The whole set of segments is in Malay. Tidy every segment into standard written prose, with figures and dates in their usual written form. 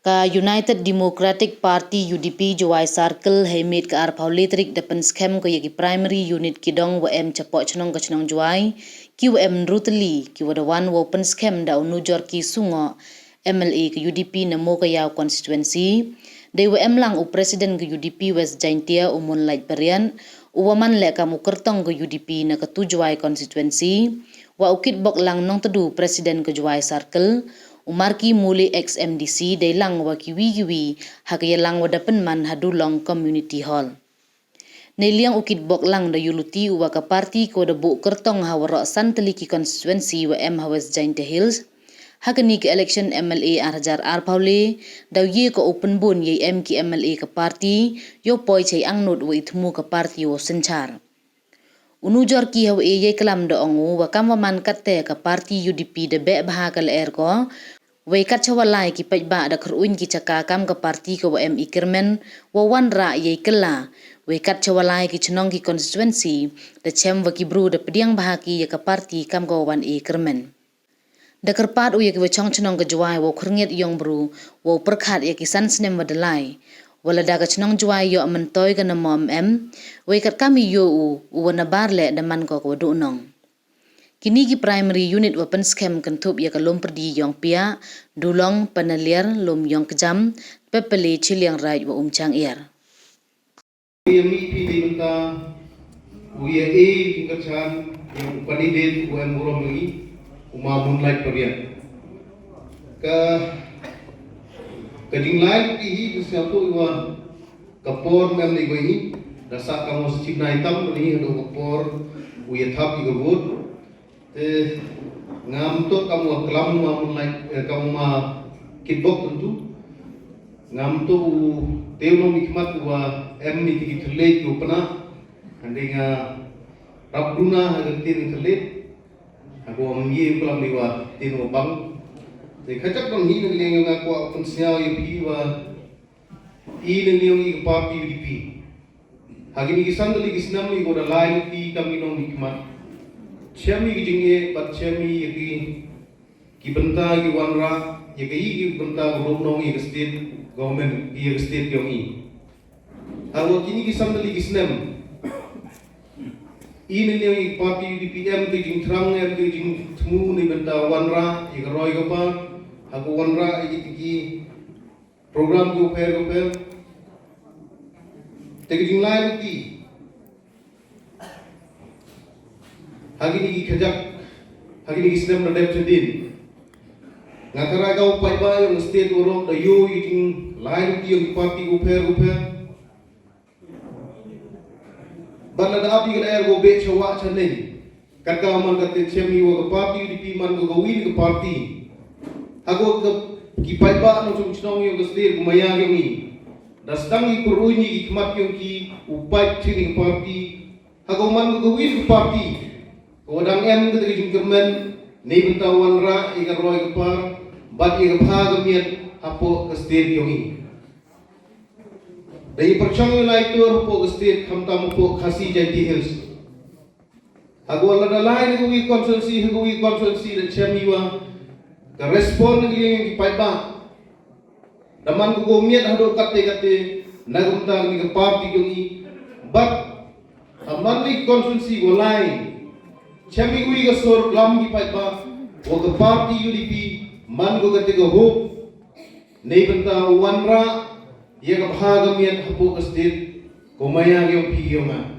Ka United Democratic Party UDP Jowai Circle hemit ka arpau letrik da pynskem ko yaki primary unit kidong WM capok chnong ka chnong Jowai ki WM rutli ki wadawan wo pynskem da Nujorki sungo MLA ke UDP namo ka yaw constituency dai WM lang u president ke UDP West Jaintia umun light berian uwaman le kamu kertong ke UDP na ke Jowai constituency wa ukit bok lang nong tedu president ke Jowai Circle Umarki muli XMDC day lang wa kiwi hagaya lang wadapen man hadulong community hall. Neliang ukit bok lang da yuluti uwa ka party ko da bu kertong hawa santeliki constituency wa West Jaintia Hills. Hagani ke election MLA arjar arpaule daw ye ko open bun ye ki MLA ka party yo poi chay angnut wa itmu ka party wo senchar. Nujorki hawa ye kelam da ongu wa kamaman katte ka party UDP da be bahakal erko Wai kat cawalai ki pajba da keruin ki cakakam ke parti ke WM Ikirmen wawan ra ye kela. Wai kat cawalai ki cenong ki konstituensi da cem wa ki bru da pediang bahaki ye ke parti kam ke wawan Ikirmen. Da kerpat u ye ki wacong cenong ke Jowai wa khyrngiat yong bru wa perkhat ye ki san senem wadalai. Wala da ke cenong Jowai yo mentoy ke namo wai kat kami yo u wana barle da man ko wadu nong. Kini ki primary unit wa pynskem kentup ya kalom perdi yong pia dulong panalier lom yong kejam pepeli ciliang rai wa umcang iar. Yami pili menta uya tingkatsan yang kandidat wa murom lagi umamun light perian. Kadinglai pihi sesuatu wa kapor mem ni goi dasa kamu secipna hitam ni hado kapor uya thap igobut ngam to kamu kelam mamun like kamu ma kitbok tentu ngam to teuno mikmat wa ni ki thlek ku pana andinga rabduna hatin thlek aku mengi kelam diwa tino bang de khajak bang hi ngleng nga ko pensya yu wa ngleng i party UDP hagini kisandali kisnam ni goda lai ti kami no mikmat Chemi ki jinge bat chemi ki benta ki wanra ye ki benta group nong ye state government ye state yomi hawo kini ki samdali ki snem ini ni party UDPM ki jing thrang em ki jing thmu ni benta wanra ye roi ko pa hawo wanra ye ki program ko per te ki jing lai ki Hagini ki khajak hagini ki snem nadep chendin ngakara gau pai ba yung state orok da yo yiting lain ki yung party uper bala da api ga go be chawa chaneng kaka man ka te chemi wo party UDP man go win ka party hago ki pai ba no chung chnong yung state gumaya yung ni dasdang ki kuruni ki kmat yung ki upai chini party hago man go win ka party Kodang ketika jingkermen ni bentawan ra ikan roy kepar bat ikan pha gamiat hapo kestir yongi. Dari percang lai tu hapo kestir kamtam hapo khasi Jaintia Hills. Ago ala dalai ni konsulsi dan chemiwa ke respon ni yang dipai ba. Daman ko gomiat hado kate nagumta ni ke parti yongi bat aman ni konsulsi go lain Chemi kui ka sor klam ki pai ba wo ka party UDP man go gate go hope nei benta wanra ye ka bhaga miat hapo ka state ko maya ge pi yo ma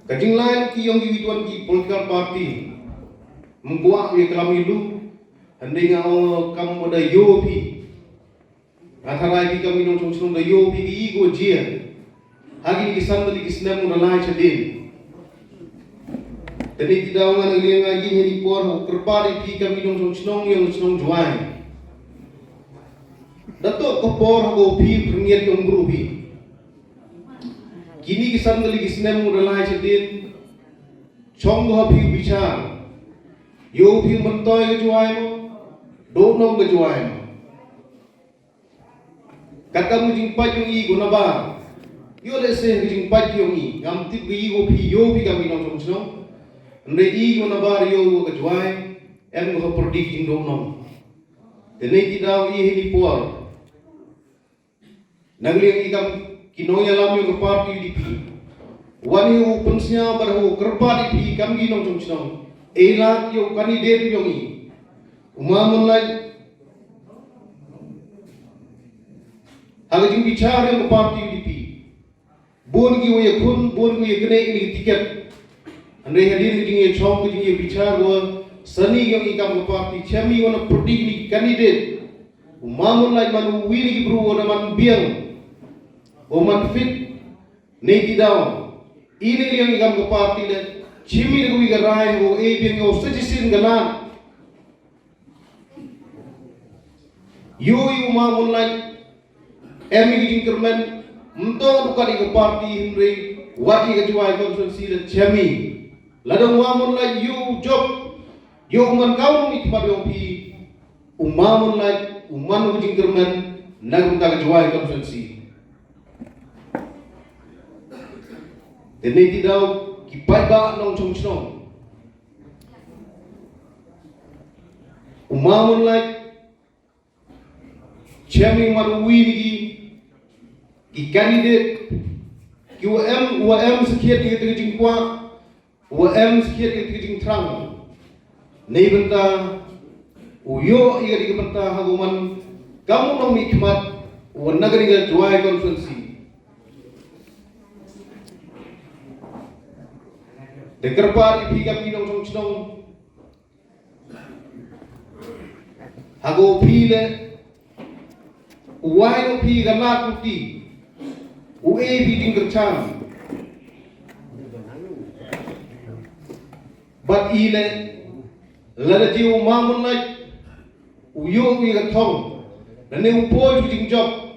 ka jinglan ki yong ki witwan ki political party mbuak ye klam ilu ande nga kam moda yo pi atharai ki kam inong chung da yo pi ki go jia hagi ki sandali ki snem mo lai chadin Jadi tidak orang yang lagi ni por kerpari pi kami dong chnong yang chnong Jowai. Dato ko por go pi khyrngiat yong bru pi. Kini kisan dali kisnem mudalai chedin chong go pi bichar. Yo pi mentoy ke Jowai mo, do nong ke Jowai mo. Kata mu jing pat yong i gunabar. Yo le se jing pat yong i ngam tip gi go pi yo pi kami dong chnong. Ndai i guna bar yo ke Jowai em go perdi jing dong nong Tenai tidak ini puar. Nagli ikam kinoya lam yung party UDP. Wani u pensnya barhu kerpa di kam ginong chung chung. Elat yung kandidat yung i. Umamun lai. Agak bicara yung party UDP. Bon gi uye kun, bon gi uye kene ini tiket. Andai hadir jing ye chong jing ye bicara wa sani yung ikam party chami wana prodik ni kandidat. Umamun lai manu wini bru wana man biang. Oman fit nei daw. Ini yang ikam ke parti le chimi de wi garai ho e biang o suggestion galan. Yo umamun lai emi jingkermen mto bukan ke parti himre wadi ke Jowai konstitusi le chami. Ladang umamun lai you job yo uman kau mi tiba yo pi umamun lai uman jingkermen nagum ta ke Jowai konstitusi. Tenai tidak kipai ba nong chung chung. Umamun like chami marui ni ki candidate ki UM sekiat di tengah jingkwa UM sekiat di tengah jingtrang. Nei benta uyo ia di benta haguman kamu nong mikmat wanagari ga Jowai konstitusi. Dekerpa di pihak minong chung chung. Hago pile uai no pi galat puti. Ue pi dingkercham. Bat ile lada jiu mamun lai uyo pi gathong. Nane upoi jing job.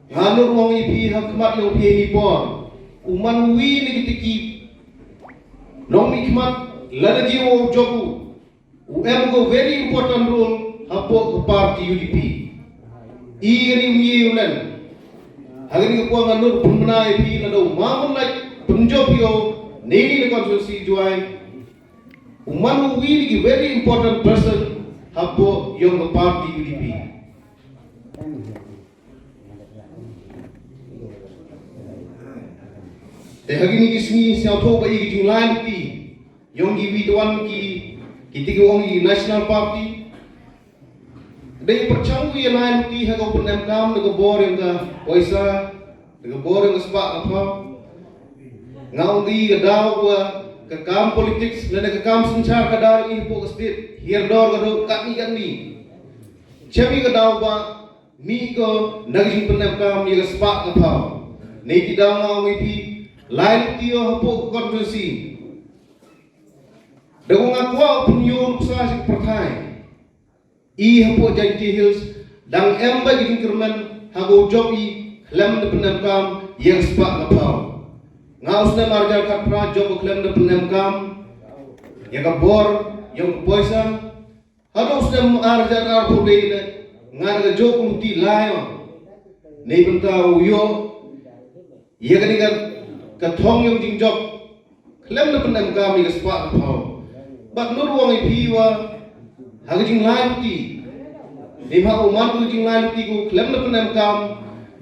Nganur wong ipi hakmat yo pi ni por. Uman wi ni kitiki Nong mikmat lada jiwa jobu UM go very important role hapo party UDP. Ini miye ulan. Hagani ko ang anur pumnai pi lada umamun like punjob yo neni le konstitusi Jowai. Uman wili ki very important person hapo yung party UDP. Hagini kisni siya to ba igi jing lain ti yung gibi tuan ki tiga orang di national party. Dai percanggu yang lain ti haga penem kam dengan bor yang ka Wyrta dengan bor yang sebab apa ngau di ke daw ke kam politics dan ke kam sencar ke daw ini po state here dor ke kan ni chami ke daw ba mi ko naging penem kam yang sebab apa nei ti daw ngau mi lain tiyo hapo konstitusi. Dago ngakwa opinion sa si pertai. I hapo janti hills dang emba giding kerman hago job i klem de penem kam yang sepak ngapau. Ngaus na marjal kapra job klem de penem kam yang kabor yang poisa hados na marjal arpo de ngar ga job muti layo. Nei bentau yo ia kanigan kathong yung jing job klem na penem kami ke sepak ngapau. But nur wong ipiwa hagi jing lain ti. Lima umat ku jing lain ti ku klem na penem kam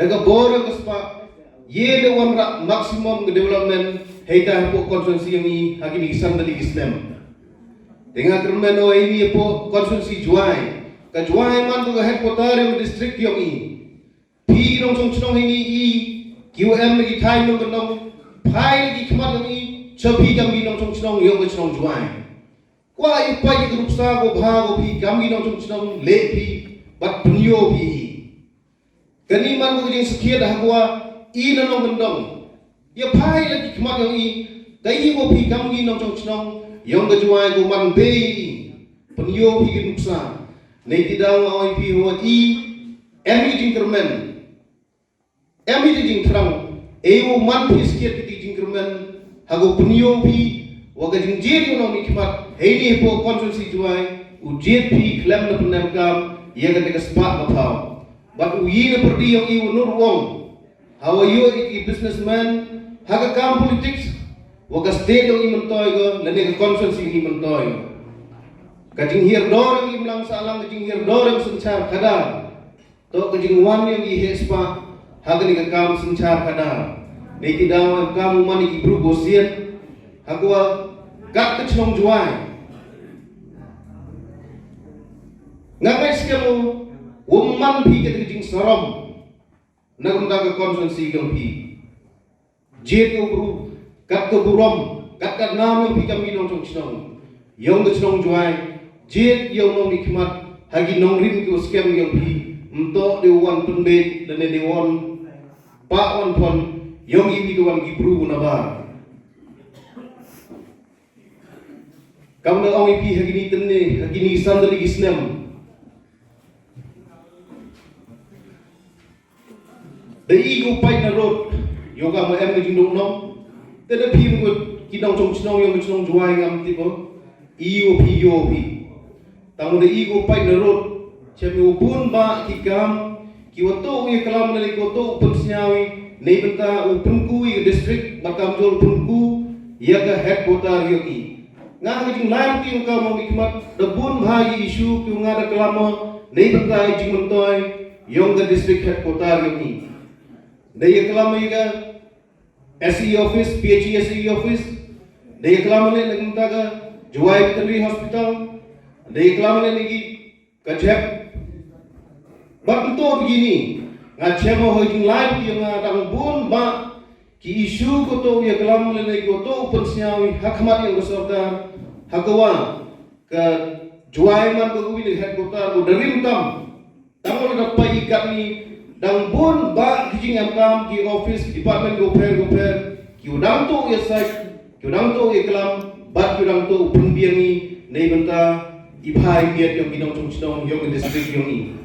daga bor ke sepak ye de wan maximum ke development heita po konstitusi yang i hagi ni isam dali islam. Dengan kermen o ini po konstitusi Jowai. Ka Jowai man tu headquarter yang district yang i. Pi nong chung chung ini i QM lagi thai nong nong pai lagi kemat yang i cepi jam nong chung chung yang ke chung Jowai. Wah, ipai grup sa go bha go pi kami nong chung chung le pi bat punyo pi. Kani man go jing sekiat dah gua i nong mendong. Ya pai lagi kemat yang i dai go pi kami nong chung chung yang ke Jowai go man be punyo pi grup sa. Nei tidang oi pi ho i emi jing kermen. Emi jing terang. Ewo man pi sekiat ti jing kermen hago punyo pi waga jing jeri nong mikmat. Ini po konstitusi Jowai UDP klem na penem kam ia kata kesepak ngapau. But uyi na perdi yang iu nur wong. Hawa yo iki businessman haga kam politics waga state yang imentoy go lani ke konstitusi ini mentoy. kajing hir dorang imlang salang kajing hir dorang sencar kadar to kajing wan yang ihespa hagani ka kam sencar kadar neki daw kam mani ki bru gosian hagwa gat kachnong Jowai ngakai skemu woman pi ke kajing saram nagunda ka konsensi gang pi jet ko bru gat ko burom gat nam yang pi kami nong chnong yong kachnong Jowai jet yang nong nikmat hagi nong rim ko skem yang pi untuk dewan pembet dan dewan pak wan pon yang ibi dewan gibru nabar kamu nak orang ibi hagi ni tenne hagi ni sandali gisnem the ego fight na road yoga mo em ngajing dong nong tena pi mo kidang chong chnong yang chnong Jowai ngam tipo ego pi tamu the ego fight na road Cemi upun ba kikam kiwato ye kalam nali koto upun snyawi nei benta upun ku ye district bakam jol upun ku ya ga headquarter yoki nga ngajing lain ti ka mo mikmat debun bhagi issue ku nga da kalamo nei benta jing mentoy yong ga district headquarter yoki nei kalamo ye ga SE office PHE SE office nei kalamo ne ngta ga Jowai Veterinary Hospital nei kalamo ne gi kajep Bak itu begini, ngacem mau hujung lain yang ngadang bun ba ki isu koto ya kelam lelai koto pensiawi hakmat yang besorda hakawa ke Jowai man ko wini het kota ko darim tam tangol na pai ikat ni dang bun ba kijing am kam ki office department go per ki udang to ya sai ki udang to ya kelam bat ki udang to pun biangi nei benta ibhai biat yang kinong chung chnong yang district yang ni